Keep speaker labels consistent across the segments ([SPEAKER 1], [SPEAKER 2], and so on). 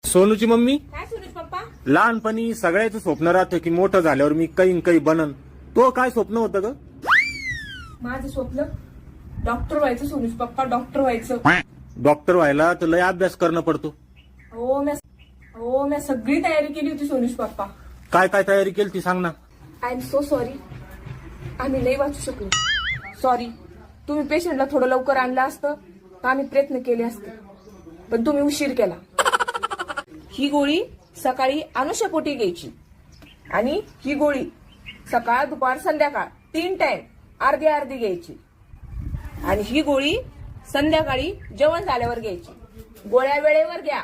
[SPEAKER 1] सोनूची mummy,
[SPEAKER 2] काय सुरेश पप्पा?
[SPEAKER 1] लहानपणी सगळ्याचं स्वप्न राहतं की मोठं झाल्यावर मी काही बनन. तो काय स्वप्न होतं ग?
[SPEAKER 2] माझं स्वप्न डॉक्टर व्हायचं सोनुष पप्पा, डॉक्टर व्हायचं.
[SPEAKER 1] डॉक्टर व्हायला तर लय अभ्यास करणं पडतो.
[SPEAKER 2] हो मी सगळी तयारी केली होती सोनुष पप्पा.
[SPEAKER 1] काय काय तयारी केली ती सांग ना.
[SPEAKER 2] I am so sorry. आम्ही नाही वाचू शकलो. सॉरी. तुम्ही पेशंटला थोडं लवकर आणलं असतं तर आम्ही प्रयत्न केले असते, पण तुम्ही उशीर केला. ही गोळी सकाळी अनुषापोटी घ्यायची आणि ही गोळी सकाळ दुपार संध्याकाळ 3 टाइम अर्धी अर्धी घ्यायची आणि ही गोळी संध्याकाळी जेवण झाल्यावर घ्यायची. गोळ्या वेळेवर घ्या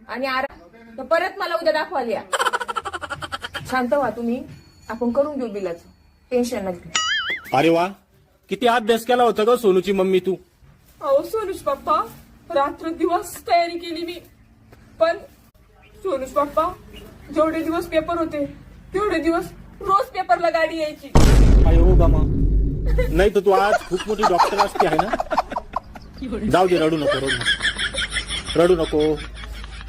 [SPEAKER 2] आणि तर परत मला उद्या दाखवायला या. शांत व्हा तुम्ही, आपण करून घेऊ बिलाचं, टेन्शन नका.
[SPEAKER 1] अरे वा, किती अभ्यास केला होता ग सोनूची मम्मी तू.
[SPEAKER 2] अहो सोनुष पप्पा, रात्र दिवस तयारी केली मी, पण सोनुष पप्पा जेवढे दिवस पेपर होते तेवढे दिवस रोज पेपरला गाडी यायची.
[SPEAKER 1] अरे हो गा मग, नाही तर तू आज खूप मोठी डॉक्टर असते आहे ना. जाऊ दे, रडू नको रडू नको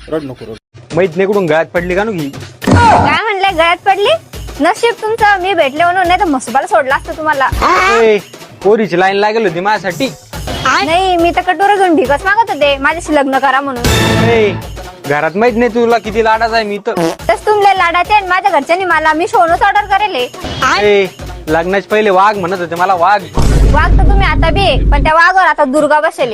[SPEAKER 1] रडू नको.
[SPEAKER 3] माहित नाही कुठून गळ्यात पडली का नुकी.
[SPEAKER 4] काय म्हणले गळ्यात पडली? नशीब तुमचं मी भेटले म्हणून, नाही तर मसुबाला सोडला असतं तुम्हाला.
[SPEAKER 3] पोरीची लाईन लागेल होती माझ्यासाठी.
[SPEAKER 4] नाही, मी तर कटोरा घेऊन ढिकच मागत होते माझ्याशी लग्न करा म्हणून.
[SPEAKER 3] घरात माहित नाही तुला किती लाडाचा आहे मी तर.
[SPEAKER 4] तस तुमले लाडाचे आणि माझ्या घरच्यांनी मला मी सोनूच ऑर्डर करेल.
[SPEAKER 3] लग्नाच्या पहिले वाघ म्हणत होते मला. वाघ
[SPEAKER 4] तर तुम्ही आता बी, पण त्या वाघावर आता दुर्गा बसेल.